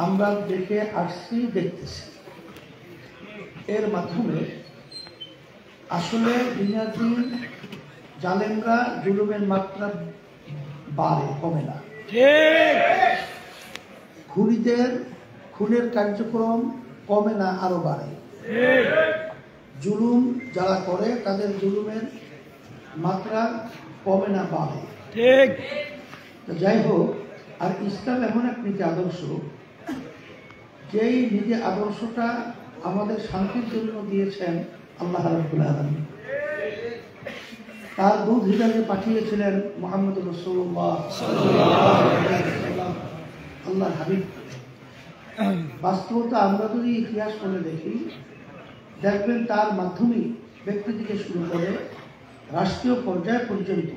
আমরা দেখে আসছি, দেখতেছি, এর মাধ্যমে আসলে দিনের দিন জালেমরা জুলুমের মাত্রা বাড়ে, কমে না। খুনিদের খুনের কার্যক্রম কমে না, আরো বাড়ে। জুলুম যারা করে তাদের জুলুমের মাত্রা কমে না, বাড়ে। ঠিক। যাই হোক, আর ইসলাম এমন এক নীতি আদর্শ, যেই নীতি আদর্শটা আমাদের শান্তির জন্য দিয়েছেন আল্লাহ রাব্বুল আলামিন। তার দুধ হিসাবে পাঠিয়েছিলেন মুহাম্মদ রাসূলুল্লাহ সাল্লাল্লাহু আলাইহি ওয়াসাল্লাম, আল্লাহর হাবিব। বাস্তবতা আমরা যদি ইতিহাস করে দেখি, দেখবেন তার মাধ্যমে ব্যক্তি থেকে শুরু করে রাষ্ট্রীয় পর্যায় পর্যন্ত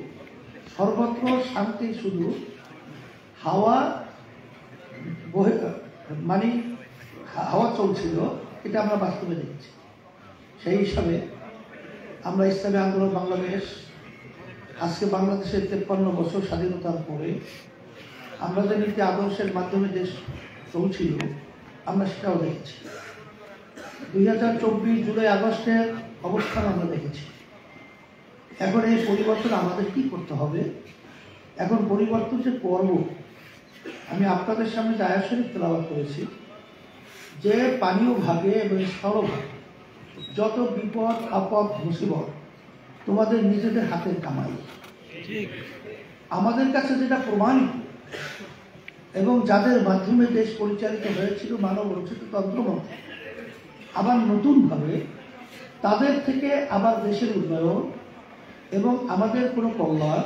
সর্বত্র শান্তি শুধু হাওয়া মানে হাওয়া চলছিল, এটা আমরা বাস্তবে দেখেছি। সেই হিসাবে আমরা ইসলামী আন্দোলন বাংলাদেশ, আজকে বাংলাদেশের 53 বছর স্বাধীনতার পরে আমরা যে নীতি আদর্শের মাধ্যমে দেশ চলছিল, আমরা সেটাও দেখেছি। 2024 জুলাই আগস্টের অবস্থান আমরা দেখেছি। এখন এই পরিবর্তন আমাদের কি করতে হবে? এখন পরিবর্তন যে করব, আমি আপনাদের সামনে যে আয়াত শরীফ তেলাওয়াত করেছি, যে পানীয় ভাগে এবং স্থলভাগে যত বিপদ আপদ মুসিবত তোমাদের নিজেদের হাতের কামাই। আমাদের কাছে যেটা প্রমাণিত এবং যাদের মাধ্যমে দেশ পরিচালিত হয়েছিল মানব রচিত তন্ত্রমন্ত্র, আবার নতুনভাবে তাদের থেকে আবার দেশের উন্নয়ন এবং আমাদের কোনো কল্যাণ,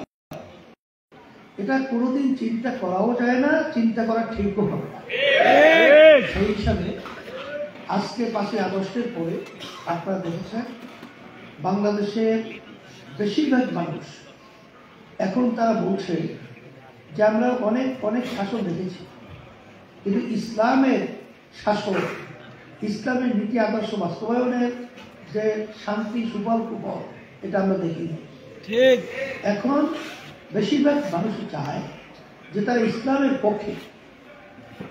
এটা কোনোদিন চিন্তা করাও যায় না, চিন্তা করা ঠিকও হবে না। সেই হিসাবে আজকে 5 আগস্টের পরে আপনারা দেখেছেন বাংলাদেশের বেশিরভাগ মানুষ এখন তারা বলছে যে আমরা অনেক অনেক শাসন দেখেছি, কিন্তু ইসলামের শাসন, ইসলামের নীতি আদর্শ বাস্তবায়নের যে শান্তি সুফল কুফল, এটা আমরা দেখিনি। ঠিক। এখন বেশিরভাগ মানুষ চায় যে তারা ইসলামের পক্ষে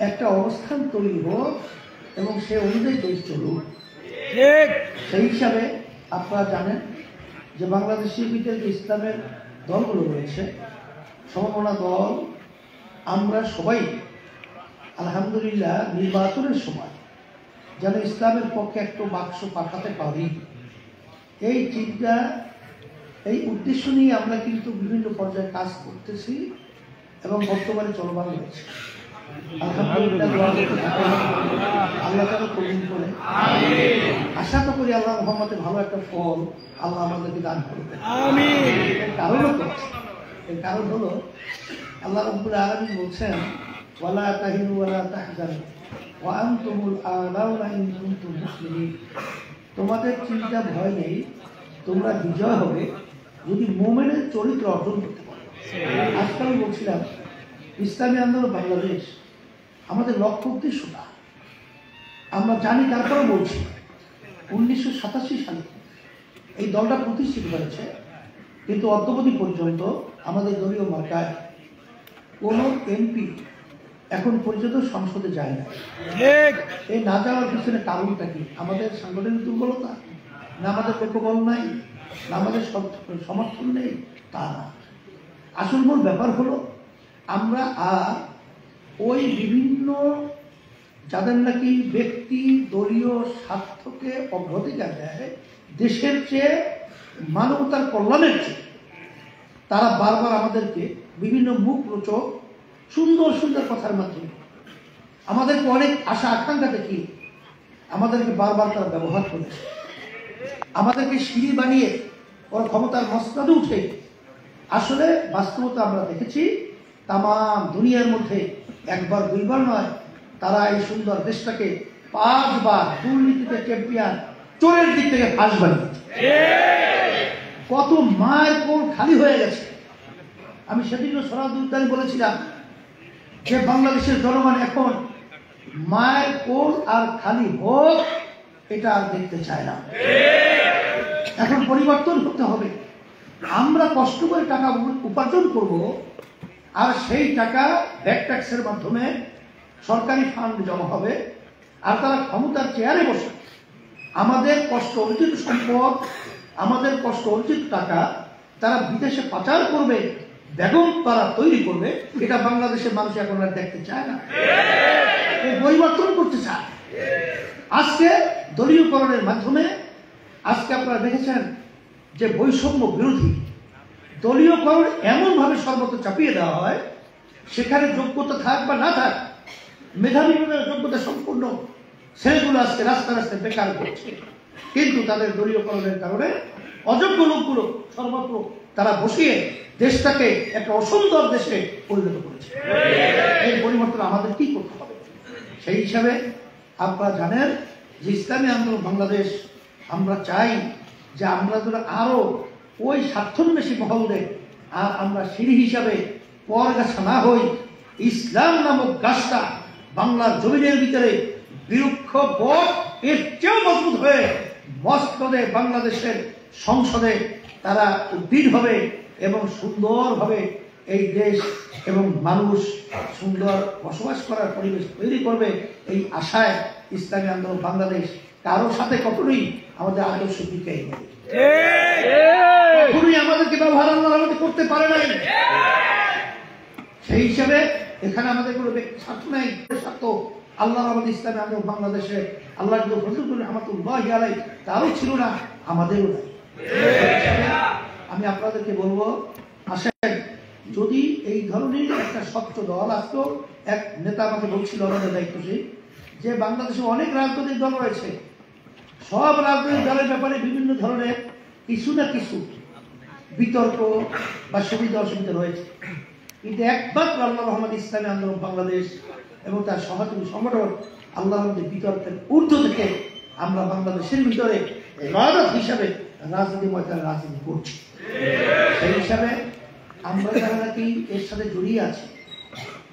একটা অবস্থান তৈরি হোক এবং সে অনুযায়ী দেশ চলুক। ঠিক। সেই হিসাবে আপনারা জানেন যে বাংলাদেশের ভিতরে যে ইসলামের দলগুলো রয়েছে, সমমনা দল, আমরা সবাই আলহামদুলিল্লাহ নির্বাচনের সময় যেন ইসলামের পক্ষে একটু বাক্স পাঠাতে পারি, এই চিন্তা, এই উদ্দেশ্য নিয়ে আমরা কিন্তু বিভিন্ন পর্যায়ে কাজ করতেছি এবং বর্তমানে চলমান রয়েছে। আল্লাহ তাআলা কবুল করে, আশা তো করি আল্লাহ মুহাম্মদের ভালো একটা ফল আল্লাহ আমাদেরকে দান করবেন। এর কারণ হলো আল্লাহ রাব্বুল আলামিন বলছেন, ওয়ালা তাহিনু ওয়ালা তাহজানু ওয়া আনতুমুল আ'লাউনা ইন কুনতুম মুসলিমিন। তোমাদের চিন্তা ভয় নেই, তোমরা বিজয় হবে যদি মুমিনের চরিত্র অর্জন করতে পারো। আজকাল বলছিলাম ইসলামী আন্দোলন বাংলাদেশ আমাদের লক্ষ্য উদ্দেশ্যটা আমরা জানি, তারপরে বলছি 1987 সালে এই দলটা প্রতিষ্ঠিত হয়েছে, কিন্তু অদ্যবধি পর্যন্ত আমাদের দলীয় মার্কায় কোনো এমপি এখন পর্যন্ত সংসদে যায় না। ঠিক। এই না যাওয়ার পিছনে কারণটা কি? আমাদের সাংগঠনিক দুর্বলতা, না আমাদের লোকবল নাই, না আমাদের সমর্থন নেই, তা না। আসল মূল ব্যাপার হলো আমরা আর ওই বিভিন্ন যাদের নাকি ব্যক্তি দলীয় স্বার্থকে অগ্রাধিকার দেয় দেশের চেয়ে, মানবতার কল্যাণের চেয়ে, তারা বারবার আমাদেরকে বিভিন্ন মুখ রোচক সুন্দর সুন্দর কথার মাধ্যমে আমাদেরকে অনেক আশা আকাঙ্ক্ষা দেখিয়ে আমাদেরকে বারবার তারা ব্যবহার করেছে। আমাদেরকে সিঁড়ি বানিয়ে ওর ক্ষমতার মসনদে উঠে, আসলে বাস্তবতা আমরা দেখেছি তাম দুনিয়ার মধ্যে একবার দুইবার নয়, তারা এই সুন্দর দেশটাকে 5 বার দুর্নীতিতে চ্যাম্পিয়ন, চোরের দিক থেকে ফাঁস বানিয়েছে। কত মায়ের কোল খালি হয়ে গেছে। আমি সেদিনও সরাসরি বলেছিলাম যে বাংলাদেশের জনগণ এখন মায়ের কোল আর খালি হোক এটা আর দেখতে চায় না। এখন পরিবর্তন করতে হবে। আমরা কষ্ট করে টাকা উপার্জন করব, আর সেই টাকা ভ্যাট ট্যাক্সের মাধ্যমে সরকারি ফান্ড জমা হবে, আর তারা ক্ষমতার চেয়ারে বসে আমাদের কষ্ট অর্জিত সম্পদ, আমাদের কষ্ট অর্জিত টাকা তারা বিদেশে পাচার করবে, বেগম তারা তৈরি করবে। এটা বাংলাদেশের মানুষ এখন আর দেখতে চায় না, পরিবর্তন করতে চায়। আজকে দলীয়করণের মাধ্যমে আজকে আপনারা দেখেছেন যে বৈষম্য বিরোধী দলীয়করণ এমনভাবে সর্বত্র চাপিয়ে দেওয়া হয়, সেখানে যোগ্যতা থাক বা না থাক, মেধাবী যোগ্যতা সম্পূর্ণ ছেলেগুলো আজকে রাস্তা রাস্তায় বেকার করছে, কিন্তু তাদের দলীয়করণের কারণে অযোগ্য লোকগুলো সর্বত্র তারা বসিয়ে দেশটাকে একটা অসুন্দর দেশে পরিণত করেছে। এই পরিবর্তন আমাদের কি করতে হবে? সেই হিসাবে আপনারা জানেন যে ইসলামী আন্দোলন বাংলাদেশ আমরা চাই যে আমরা যেন আরো ওই স্বার্থন্বেষী মহলদের আর আমরা সিঁড়ি হিসাবে পরগাছা না হই, ইসলাম নামক গাছটা বাংলার জমিনের ভিতরে বৃক্ষ বট এর চেয়েও মজবুত হয়ে মসনদে বাংলাদেশের সংসদে তারা উদ্ভিদ হবে এবং সুন্দরভাবে এই দেশ এবং মানুষ সুন্দর বসবাস করার পরিবেশ তৈরি করবে। এই আশায় ইসলামী আন্দোলন বাংলাদেশ কারোর সাথে কখনোই আমাদের আদর্শ বিক্রি নেই, কখনোই আমাদেরকে ব্যবহার আমাদের করতে পারে নাই। সেই হিসাবে এখানে আমাদের কোনো ব্যক্তি স্বার্থ নেই, স্বার্থ আল্লাহ আমাদের ইসলামী আন্দোলন বাংলাদেশে আল্লাহ ফজলুল রহমতুল্লাহ আলাই তারও ছিল না, আমাদেরও নাই। আমি আপনাদেরকে বলবো, আসেন যদি এই ধরনের একটা স্বচ্ছ দল আসতো, এক নেতা আমাকে বলছিল আমাদের দায়িত্বশীল যে বাংলাদেশে অনেক রাজনৈতিক দল রয়েছে, সব রাজনৈতিক দলের ব্যাপারে বিভিন্ন ধরনের কিছু না কিছু বিতর্ক বা সুবিধা অসুবিধা রয়েছে, কিন্তু একমাত্র আল্লাহ রহমান ইসলামী আন্দোলন বাংলাদেশ এবং তার সহযোগী সংগঠন আল্লাহ রহমদের বিতর্কের ঊর্ধ্ব থেকে আমরা বাংলাদেশের ভিতরে রাজনীতি হিসাবে রাজনীতি ময়দানে রাজনীতি করছি। সেই হিসাবে আমরা যারা নাকি এর সাথে জড়িয়ে আছি,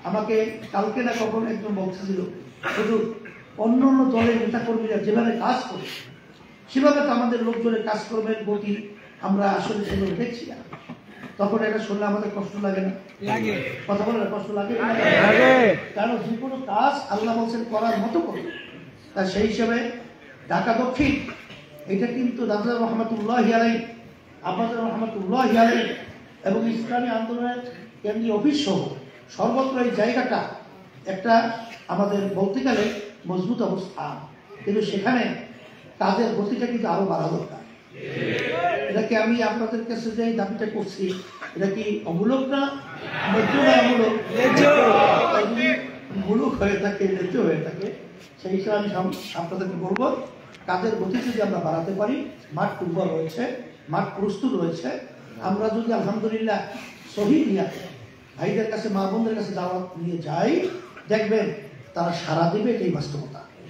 আমাকে কালকে না কখন একজন বলছিল শুধু অন্য অন্য দলের নেতাকর্মীরা যেভাবে কাজ করে সেভাবে তো আমাদের লোকজনের কাজ করবেন গতি আমরা আসলে সেভাবে দেখছি না। তখন এটা শুনলে আমাদের কষ্ট লাগে না? কথা বলে কষ্ট লাগে, কারণ যে কোনো কাজ আল্লাহ বলছেন করার মতো করবে। তা সেই হিসাবে ঢাকা দক্ষিণ এটা কিন্তু দাদা রহমতুল্লাহ আলাই, আব্বাস রহমতুল্লাহ আলাই এবং ইসলামী আন্দোলনের কেন্দ্রীয় অফিস সহ সর্বত্র এই জায়গাটা একটা আমাদের বলতে গেলে মজবুত অবস্থা, কিন্তু সেখানে কাজের গতিটা কিন্তু আরো বাড়া দরকার। এটাকে আমি আপনাদের কাছে যে দাবিটা করছি, এটা কি অমূলক না? মূলক হয়ে থাকে, ন্যায্য হয়ে থাকে। সেই হিসাবে আমি আপনাদেরকে বলবো, কাজের গতি যদি আমরা বাড়াতে পারি, মাঠ উর্বর রয়েছে, মাঠ প্রস্তুত রয়েছে, আমরা যদি আলহামদুলিল্লাহ শহীদ নিয়াতে ভাইদের কাছে মা বোনদের কাছে দাওয়াত নিয়ে যাই, দেখবেন তারা সাড়া দেবে, এটাই বাস্তবতা।